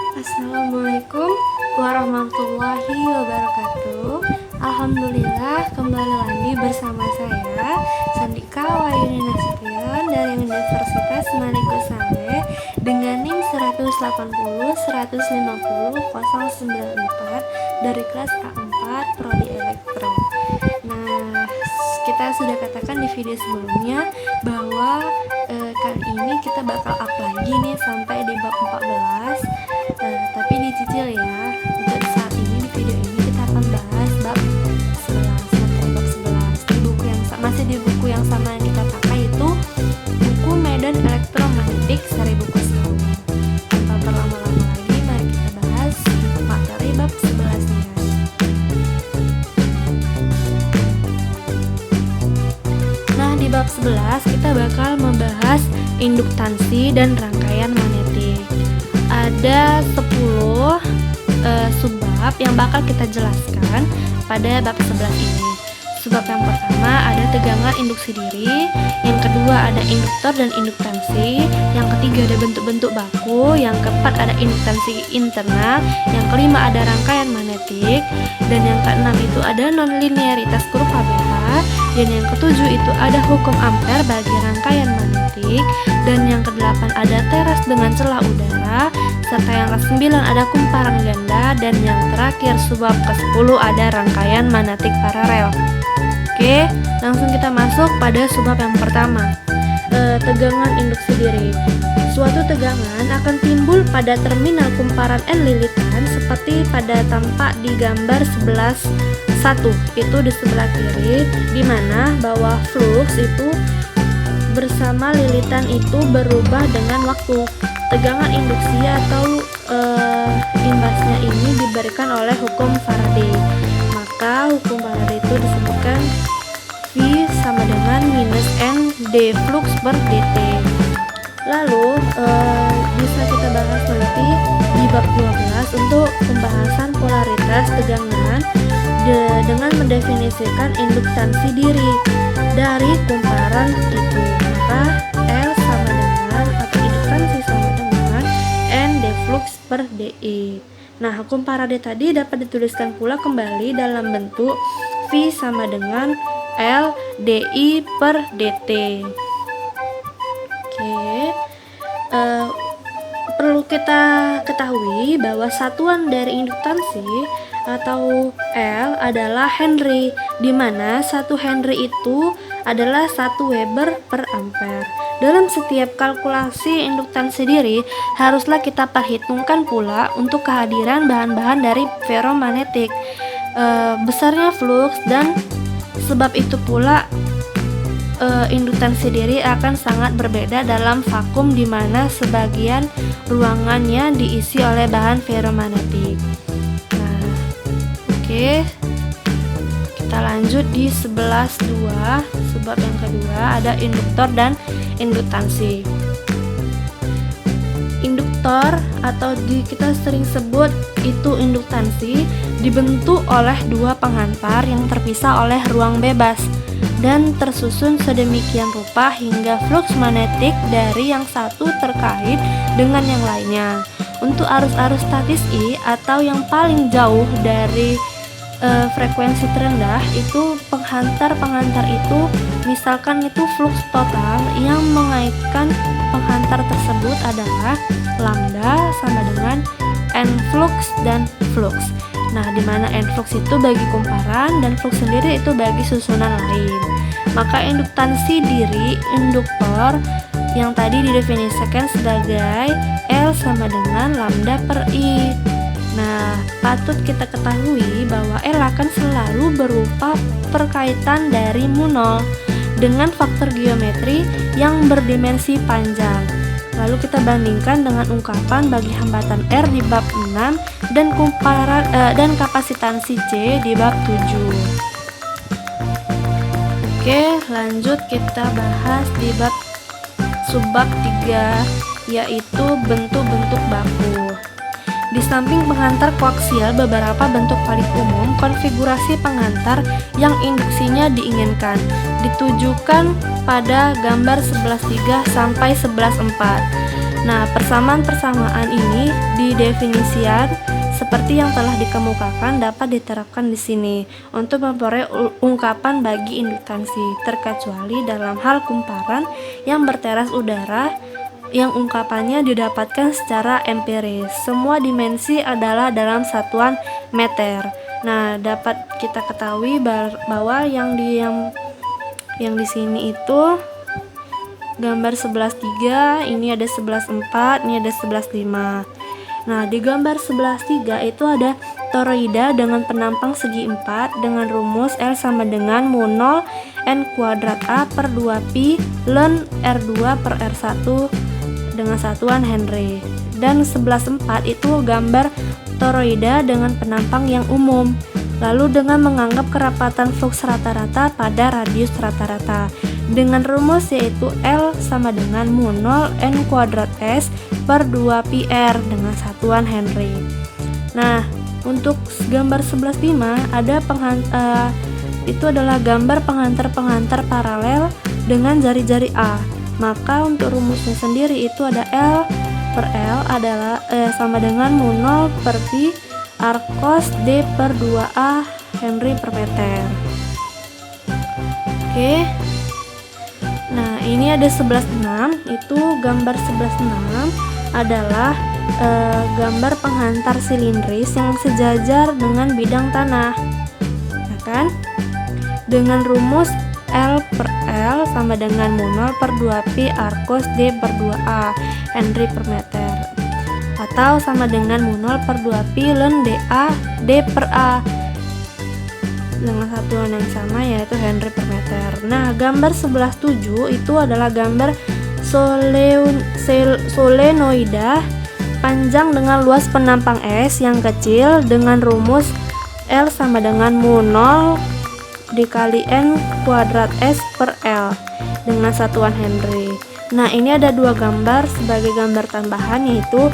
Assalamualaikum warahmatullahi wabarakatuh. Alhamdulillah, kembali lagi bersama saya Sandika Wayuni Nasution dari Universitas Maliku Saleh dengan NIM 180 150 094 dari kelas A4 Prodi Elektro. Nah, kita sudah katakan di video sebelumnya bahwa kali ini kita bakal up lagi nih sampai di bab 14. Tapi dicicil ya. Untuk saat ini di video ini kita akan bahas bab 11, materi bab 11 di buku yang masih di buku yang sama yang kita pakai, itu buku Medan Elektromagnetik seri buku 1. Tanpa berlama-lama lagi, mari kita bahas materi bab 11 nya. Nah, di bab 11 kita bakal membahas induktansi dan rangkaian magnetik. Ada 10 subbab yang bakal kita jelaskan pada bab 11 ini. Subbab yang pertama ada tegangan induksi diri, yang kedua ada induktor dan induktansi, yang ketiga ada bentuk-bentuk baku, yang keempat ada induktansi internal, yang kelima ada rangkaian magnetik, dan yang keenam itu ada nonlinearitas kurva HBH, dan yang ketujuh itu ada hukum Ampere bagi rangkaian magnetik, dan yang kedelapan ada teras dengan celah udara, serta yang ke-9 ada kumparan ganda, dan yang terakhir subbab ke-10 ada rangkaian magnetik paralel. Oke, langsung kita masuk pada subbab yang pertama. Tegangan induksi diri. Suatu tegangan akan timbul pada terminal kumparan N lilitan seperti pada tampak di gambar 11.1 itu di sebelah kiri, di mana bahwa flux itu bersama lilitan itu berubah dengan waktu. Tegangan induksi atau imbasnya ini diberikan oleh hukum Faraday. Maka hukum Faraday itu disebutkan V sama dengan minus N d flux per dt. Lalu bisa kita bahas nanti di bab 12 untuk pembahasan polaritas tegangan dengan mendefinisikan induktansi diri dari kumparan itu. Maka L sama dengan atau induktansi sama dengan N d flux per dE. Nah, hukum Faraday tadi dapat dituliskan pula kembali dalam bentuk V sama dengan L dI per dt. Oke, perlu kita ketahui bahwa satuan dari induktansi atau L adalah Henry, di mana 1 Henry itu adalah 1 Weber per ampere. Dalam setiap kalkulasi induktansi diri, haruslah kita perhitungkan pula untuk kehadiran bahan-bahan dari ferromagnetik, besarnya flux, dan sebab itu pula induktansi diri akan sangat berbeda dalam vakum di mana sebagian ruangannya diisi oleh bahan ferromagnetik. Nah, oke. Kita lanjut di 11.2, subbab yang kedua ada induktor dan induktansi. Induktor atau kita sering sebut itu induktansi dibentuk oleh dua penghantar yang terpisah oleh ruang bebas dan tersusun sedemikian rupa hingga flux magnetik dari yang satu terkait dengan yang lainnya. Untuk arus-arus statis I atau yang paling jauh dari frekuensi terendah itu penghantar itu misalkan itu flux total yang mengaitkan penghantar tersebut adalah lambda sama dengan N flux dan flux. Nah, di mana N flux itu bagi kumparan dan flux sendiri itu bagi susunan lain. Maka induktansi diri induktor yang tadi didefinisikan sebagai L sama dengan lambda per I. Nah, patut kita ketahui bahwa L akan selalu berupa perkaitan dari mu nol dengan faktor geometri yang berdimensi panjang. Lalu kita bandingkan dengan ungkapan bagi hambatan R di bab 6 dan kumparan dan kapasitansi C di bab 7. Oke, lanjut kita bahas di bab subbab 3, yaitu bentuk-bentuk baku. Di samping penghantar koaksial, beberapa bentuk paling umum konfigurasi penghantar yang induksinya diinginkan ditujukan pada gambar 11.3 sampai 11.4. Nah, persamaan-persamaan ini di definisian seperti yang telah dikemukakan dapat diterapkan di sini untuk memperoleh ungkapan bagi induktansi, terkecuali dalam hal kumparan yang berteras udara yang ungkapannya didapatkan secara empiris. Semua dimensi adalah dalam satuan meter. Nah, dapat kita ketahui bahwa yang di sini itu gambar 11.3, ini ada 11.4, ini ada 11.5. Nah, di gambar 11.3 itu ada toroida dengan penampang segi 4 dengan rumus L sama dengan mu 0 n kuadrat A per 2pi ln R2 per R1 dengan satuan Henry. Dan 11.4 itu gambar toroida dengan penampang yang umum, lalu dengan menganggap kerapatan fluks rata-rata pada radius rata-rata dengan rumus yaitu L sama dengan mu 0 n kuadrat S per 2 pi R dengan satuan Henry. Nah, untuk gambar 11.5 ada itu adalah gambar penghantar-penghantar paralel dengan jari-jari A. Maka untuk rumusnya sendiri itu ada L per L adalah sama dengan mu 0 per pi R cos D per 2A Henry per meter. Oke. Nah, ini ada 11.6. Itu gambar 11.6 adalah gambar penghantar silindris yang sejajar dengan bidang tanah. Ya kan? Dengan rumus L per L sama dengan mu 0 per 2pi R cos D per 2A Henry per meter, atau sama dengan mu 0 per 2pi ln dA D per A dengan satuan yang sama yaitu Henry per meter. Nah, gambar 11.7 itu adalah gambar solenoida panjang dengan luas penampang S yang kecil dengan rumus L sama dengan mu 0 dikali N kuadrat S per L dengan satuan Henry. Nah, ini ada dua gambar sebagai gambar tambahan, yaitu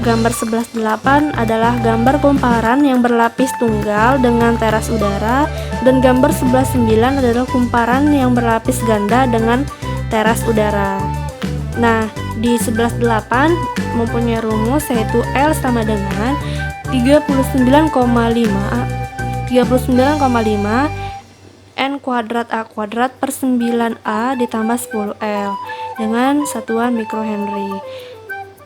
gambar 11.8 adalah gambar kumparan yang berlapis tunggal dengan teras udara, dan gambar 11.9 adalah kumparan yang berlapis ganda dengan teras udara. Nah, di 11.8 mempunyai rumus yaitu L sama dengan 39,5 N kuadrat A kuadrat per 9A ditambah 10L dengan satuan mikrohenry.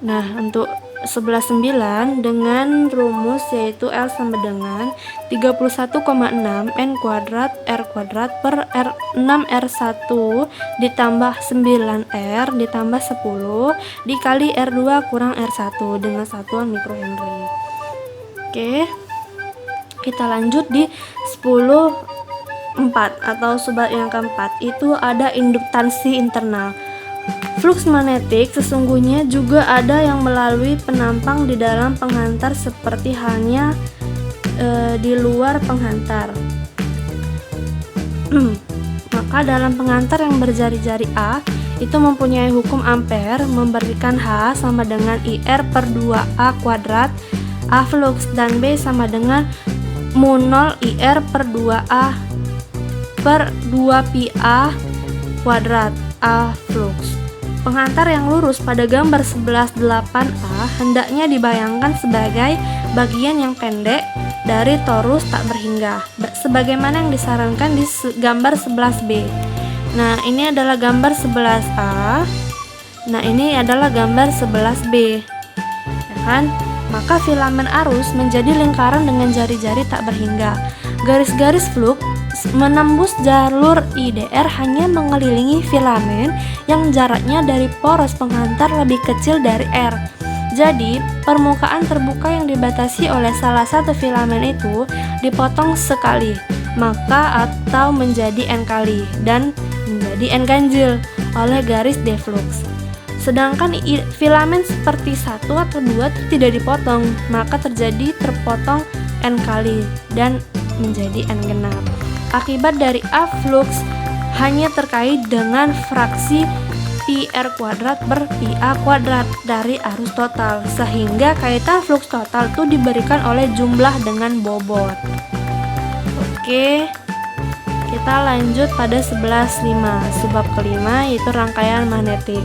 Nah, untuk 11.9 dengan rumus yaitu L sama dengan 31,6 N kuadrat R kuadrat per 6R1 ditambah 9R ditambah 10 dikali R2 kurang R1 dengan satuan mikrohenry. Oke, kita lanjut di 10.4 atau subbab yang keempat, itu ada induktansi internal. Fluks magnetik sesungguhnya juga ada yang melalui penampang di dalam penghantar seperti halnya di luar penghantar. Maka dalam penghantar yang berjari-jari A itu mempunyai hukum ampere memberikan H sama dengan IR per 2A kuadrat A fluks, dan B sama dengan mu 0 IR per 2A per 2 pi A kuadrat A fluks. Penghantar yang lurus pada gambar 11.8a hendaknya dibayangkan sebagai bagian yang pendek dari torus tak berhingga, sebagaimana yang disarankan di gambar 11b. Nah, ini adalah gambar 11a. Nah, ini adalah gambar 11b. Ya kan? Maka filamen arus menjadi lingkaran dengan jari-jari tak berhingga. Garis-garis fluks menembus jalur IDR hanya mengelilingi filamen yang jaraknya dari poros penghantar lebih kecil dari R. Jadi, permukaan terbuka yang dibatasi oleh salah satu filamen itu dipotong sekali, maka atau menjadi N kali dan menjadi N ganjil oleh garis deflux. Sedangkan filamen seperti 1 atau 2 tidak dipotong, maka terjadi terpotong N kali dan menjadi N genap. Akibat dari A flux hanya terkait dengan fraksi pi R kuadrat per pi A kuadrat dari arus total, sehingga kaitan flux total itu diberikan oleh jumlah dengan bobot. Oke, kita lanjut pada 11.5 subbab kelima, yaitu rangkaian magnetik.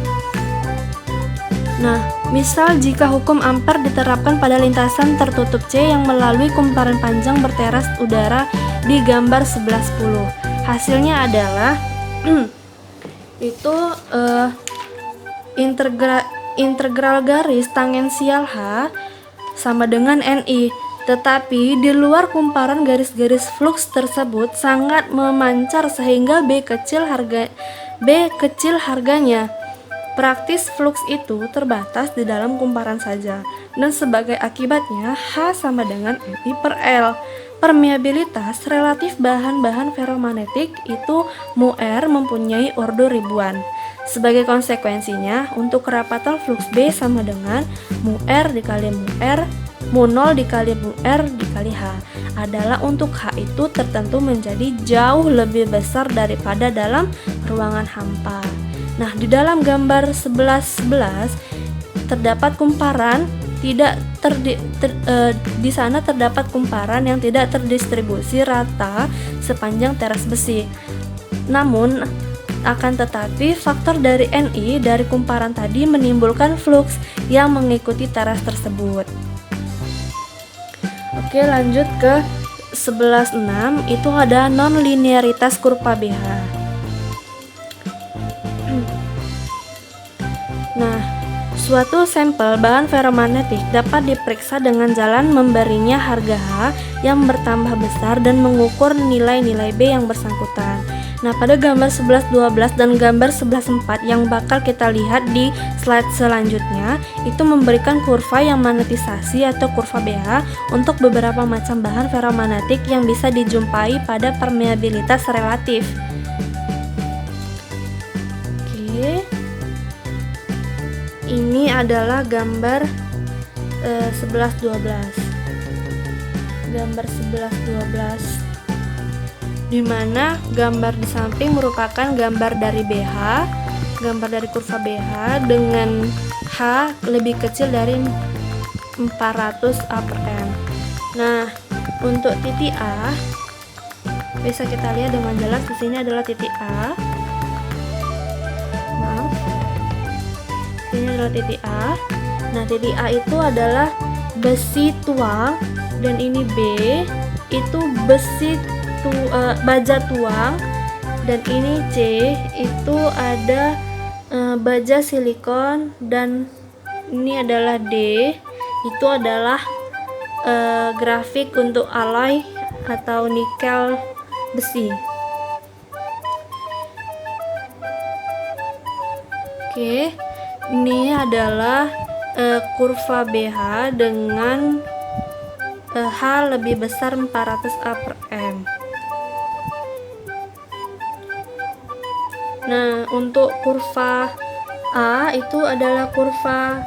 Nah, Misal jika hukum Ampere diterapkan pada lintasan tertutup C yang melalui kumparan panjang berteras udara di gambar 11.10. Hasilnya adalah itu integral garis tangensial H sama dengan NI. Tetapi di luar kumparan garis-garis fluks tersebut sangat memancar sehingga B kecil harganya. Praktis fluks itu terbatas di dalam kumparan saja, dan sebagai akibatnya H sama dengan NI per L. Permeabilitas relatif bahan-bahan ferromagnetik itu mu R mempunyai ordo ribuan. Sebagai konsekuensinya, untuk kerapatan fluks B sama dengan mu R dikali mu R, mu 0 dikali mu R dikali H adalah untuk H itu tertentu menjadi jauh lebih besar daripada dalam ruangan hampa. Nah, di dalam gambar 11.11 terdapat kumparan di sana terdapat kumparan yang tidak terdistribusi rata sepanjang teras besi. Namun akan tetapi faktor dari NI dari kumparan tadi menimbulkan fluks yang mengikuti teras tersebut. Oke, lanjut ke 11.6, itu ada non-linearitas kurva BH. Nah, suatu sampel bahan ferromagnetik dapat diperiksa dengan jalan memberinya harga H yang bertambah besar dan mengukur nilai-nilai B yang bersangkutan. Nah, pada gambar 11.12 dan gambar 11.4 yang bakal kita lihat di slide selanjutnya, itu memberikan kurva yang magnetisasi atau kurva BH untuk beberapa macam bahan ferromagnetik yang bisa dijumpai pada permeabilitas relatif. Oke. Ini adalah gambar 11.12. Gambar 11.12 di mana gambar di samping merupakan gambar dari BH, gambar dari kurva BH dengan H lebih kecil dari 400 A per M. Nah, untuk titik A bisa kita lihat dengan jelas di sini adalah titik A. Maaf. Ini adalah titik A. Nah, titik A itu adalah besi tuang dan ini B itu besi baja tuang, dan ini C itu ada baja silikon, dan ini adalah D itu adalah grafik untuk alloy atau nikel besi. Oke, ini adalah kurva BH dengan H lebih besar 400 A per M. Nah, untuk kurva A itu adalah kurva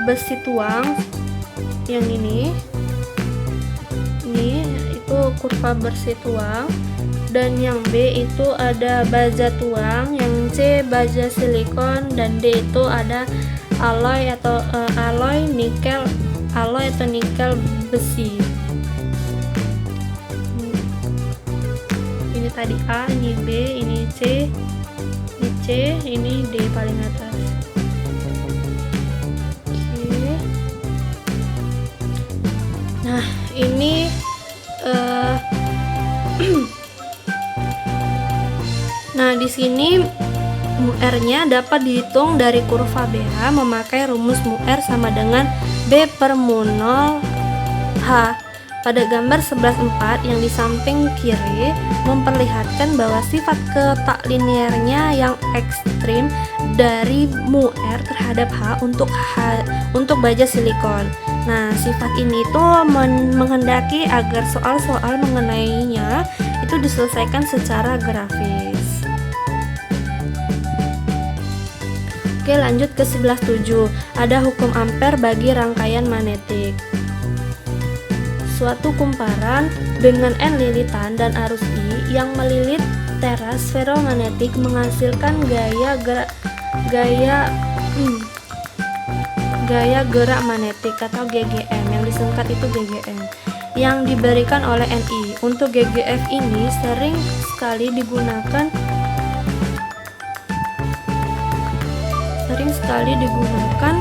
besi tuang yang ini itu kurva besi tuang, dan yang B itu ada baja tuang, yang C baja silikon, dan D itu ada alloy atau alloy nikel besi. Ini tadi A, ini B, ini C, ini D paling atas. Oke. Nah, ini nah di sini mu R-nya dapat dihitung dari kurva BH memakai rumus mu R sama dengan B per mu 0 H. Pada gambar 11.4 yang di samping kiri memperlihatkan bahwa sifat ketak linearnya yang ekstrim dari mu R terhadap H untuk baja silikon. Nah, sifat ini tuh menghendaki agar soal-soal mengenainya itu diselesaikan secara grafis. Oke, lanjut ke 11.7. Ada hukum Ampere bagi rangkaian magnetik. Suatu kumparan dengan N lilitan dan arus I yang melilit teras ferromagnetik menghasilkan gaya gerak magnetik atau GGM, yang disingkat itu GGM, yang diberikan oleh NI. Untuk GGF ini sering sekali digunakan sering sekali digunakan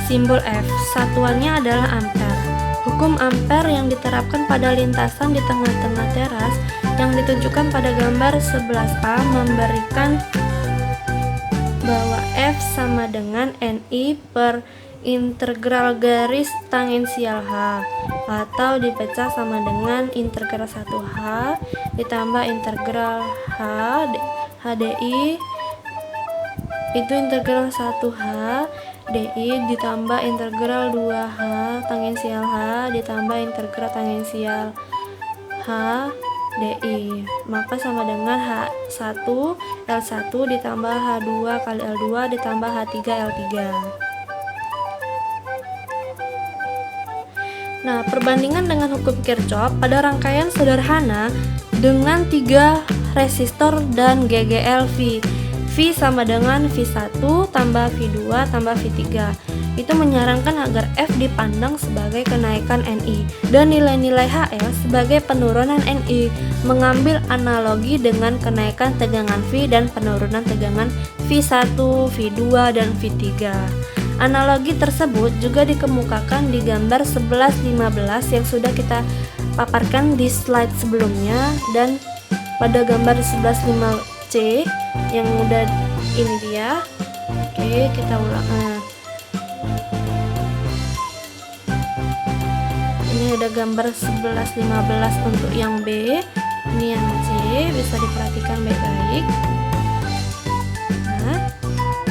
simbol F. Satuannya adalah ampere. Hukum ampere yang diterapkan pada lintasan di tengah-tengah teras yang ditunjukkan pada gambar 11A memberikan bahwa F sama dengan NI per integral garis tangensial H, atau dipecah sama dengan integral 1H ditambah integral HDI itu integral 1H DI ditambah integral 2H tangensial H ditambah integral tangensial H DI, maka sama dengan H1 L1 ditambah H2 kali L2 ditambah H3 L3. Nah, perbandingan dengan hukum Kirchhoff pada rangkaian sederhana dengan 3 resistor dan GGL V. V sama dengan V1 tambah V2 tambah V3. Itu menyarankan agar F dipandang sebagai kenaikan NI dan nilai-nilai HL sebagai penurunan NI, mengambil analogi dengan kenaikan tegangan V dan penurunan tegangan V1, V2, dan V3. Analogi tersebut juga dikemukakan di gambar 11-15 yang sudah kita paparkan di slide sebelumnya, dan pada gambar 11-5C yang udah ini dia. Oke, kita ulang. Ini ada gambar 11-15 untuk yang B, ini yang C, bisa diperhatikan baik-baik. Nah,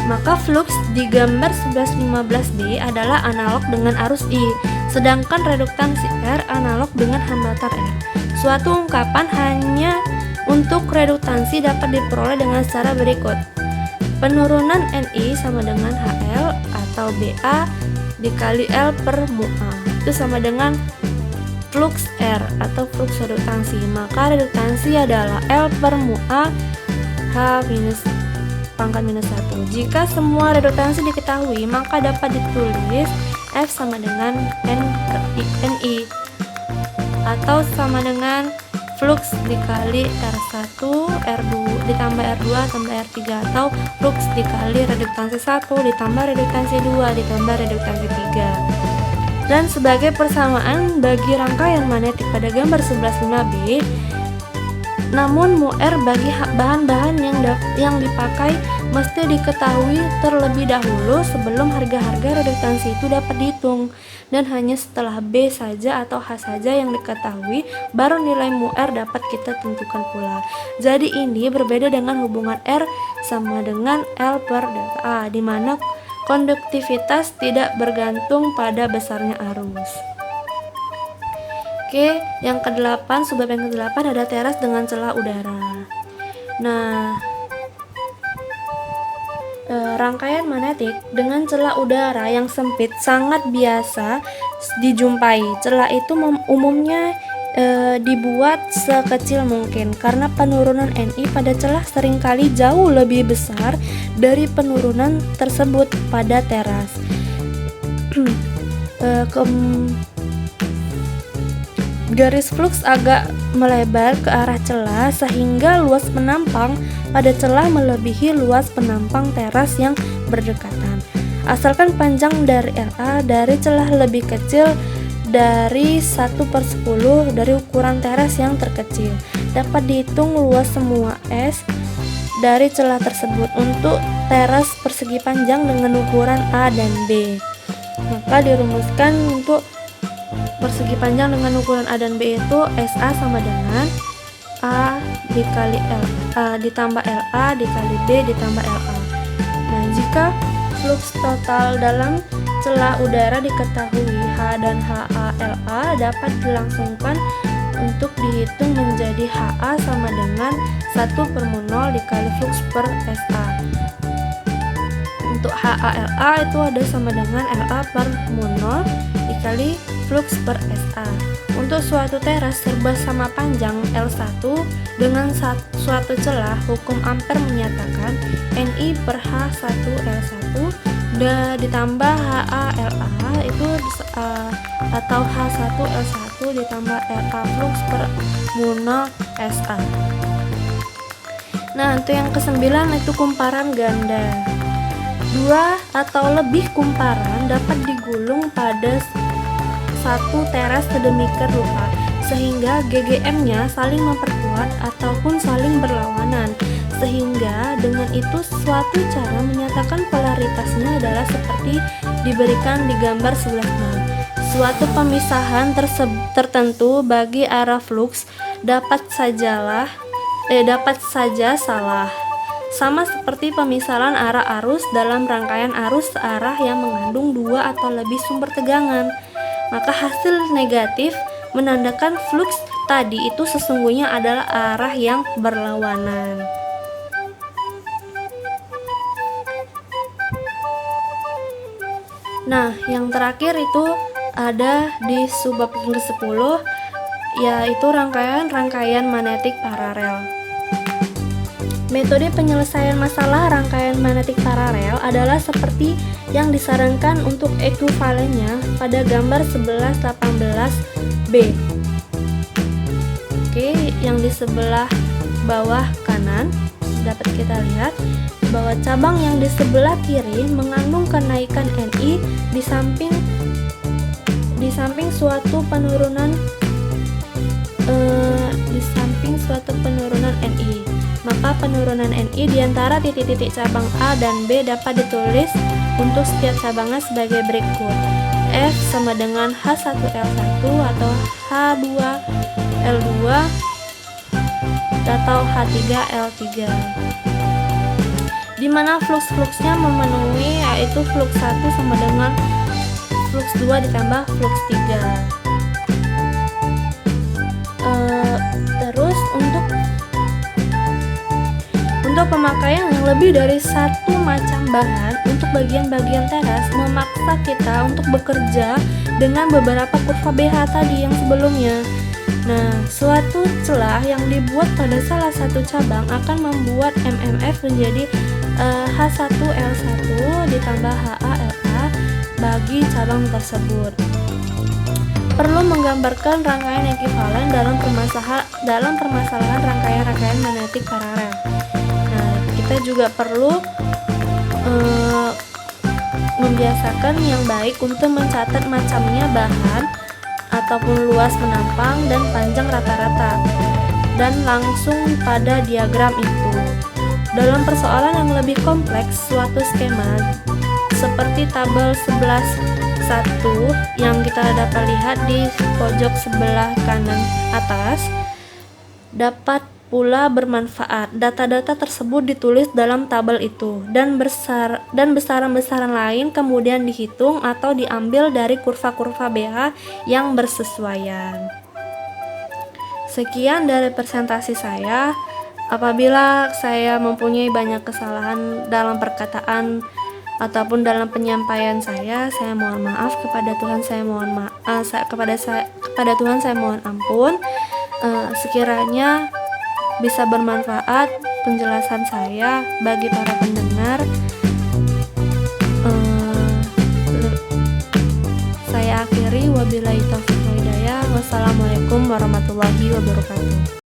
maka flux di gambar 11-15D adalah analog dengan arus I, sedangkan reduktansi R analog dengan hambatan R. Suatu ungkapan hanya untuk reduktansi dapat diperoleh dengan cara berikut. Penurunan NI sama dengan HL atau BA dikali L per mu A. Itu sama dengan flux R atau flux reduktansi. Maka reduktansi adalah L per mu A H minus pangkat minus 1. Jika semua reduktansi diketahui, maka dapat ditulis F sama dengan NI atau sama dengan flux dikali R1 R2 ditambah R2 tambah R3, atau flux dikali reduktansi 1 ditambah reduktansi 2 ditambah reduktansi 3. Dan sebagai persamaan bagi rangkaian magnetik pada gambar 11-5B, namun mu R bagi bahan-bahan yang dipakai mesti diketahui terlebih dahulu sebelum harga-harga reduktansi itu dapat dihitung, dan hanya setelah B saja atau H saja yang diketahui baru nilai mu R dapat kita tentukan pula. Jadi ini berbeda dengan hubungan R sama dengan L per delta A, di mana konduktivitas tidak bergantung pada besarnya arus. Oke, yang ke-8, subbab yang ke-8 ada teras dengan celah udara. Nah, rangkaian magnetik dengan celah udara yang sempit sangat biasa dijumpai. Celah itu umumnya dibuat sekecil mungkin karena penurunan NI pada celah seringkali jauh lebih besar dari penurunan tersebut pada teras. Garis flux agak melebar ke arah celah sehingga luas penampang pada celah melebihi luas penampang teras yang berdekatan. Asalkan panjang dari LA dari celah lebih kecil dari 1/10 dari ukuran teras yang terkecil, dapat dihitung luas semua S dari celah tersebut untuk teras persegi panjang dengan ukuran A dan B. Maka dirumuskan untuk persegi panjang dengan ukuran A dan B itu SA sama dengan A dikali LA ditambah LA dikali B ditambah LA. Nah, jika flux total dalam celah udara diketahui H dan HA LA dapat dilangsungkan untuk dihitung menjadi HA sama dengan 1/0 dikali flux per SA. Untuk HA LA itu ada sama dengan LA per mu 0 dikali flux per SA. Untuk suatu teras serba sama panjang L1 dengan suatu celah, hukum Ampere menyatakan NI per H1 L1 ditambah HA LA itu atau H1 L1 ditambah LA flux per mu 0 SA. Nah, untuk yang ke-9 itu kumparan ganda. Dua atau lebih kumparan dapat digulung pada satu teras sedemikian rupa sehingga GGM-nya saling memperkuat ataupun saling berlawanan, sehingga dengan itu suatu cara menyatakan polaritasnya adalah seperti diberikan di gambar sebelah kanan. Suatu pemisahan tertentu bagi arah fluks dapat saja salah, sama seperti pemisahan arah arus dalam rangkaian arus searah yang mengandung dua atau lebih sumber tegangan. Maka hasil negatif menandakan fluks tadi itu sesungguhnya adalah arah yang berlawanan. Nah, yang terakhir itu ada di subbab yang ke-10, yaitu rangkaian magnetik paralel. Metode penyelesaian masalah rangkaian magnetik paralel adalah seperti yang disarankan untuk ekuivalennya pada gambar 11-18b. Oke, yang di sebelah bawah kanan dapat kita lihat bahwa cabang yang di sebelah kiri mengandung kenaikan Ni di samping suatu penurunan Ni. Maka penurunan Ni di antara titik-titik cabang A dan B dapat ditulis untuk setiap cabangnya sebagai berikut. F sama dengan H1L1 atau H2L2 atau H3L3. Di mana fluks-fluksnya memenuhi, yaitu fluks 1 sama dengan fluks 2 ditambah fluks 3. Terus untuk pemakaian yang lebih dari satu macam bahan untuk bagian-bagian teras memaksa kita untuk bekerja dengan beberapa kurva BH tadi yang sebelumnya. Nah, suatu celah yang dibuat pada salah satu cabang akan membuat MMF menjadi H1L1 ditambah HALA bagi cabang tersebut. Perlu menggambarkan rangkaian ekivalen dalam permasalahan rangkaian magnetik paralel. Nah, kita juga perlu membiasakan yang baik untuk mencatat macamnya bahan ataupun luas penampang dan panjang rata-rata dan langsung pada diagram itu. Dalam persoalan yang lebih kompleks, suatu skema seperti tabel 11.1 yang kita dapat lihat di pojok sebelah kanan atas dapat pula bermanfaat. Data-data tersebut ditulis dalam tabel itu dan besaran-besaran lain kemudian dihitung atau diambil dari kurva-kurva BH yang bersesuaian. Sekian dari presentasi saya. Apabila saya mempunyai banyak kesalahan dalam perkataan ataupun dalam penyampaian saya mohon maaf. Kepada Tuhan saya mohon kepada Tuhan saya mohon ampun. Sekiranya bisa bermanfaat penjelasan saya bagi para pendengar. Saya akhiri, wabillahi taufiq wal hidayah. Wassalamualaikum warahmatullahi wabarakatuh.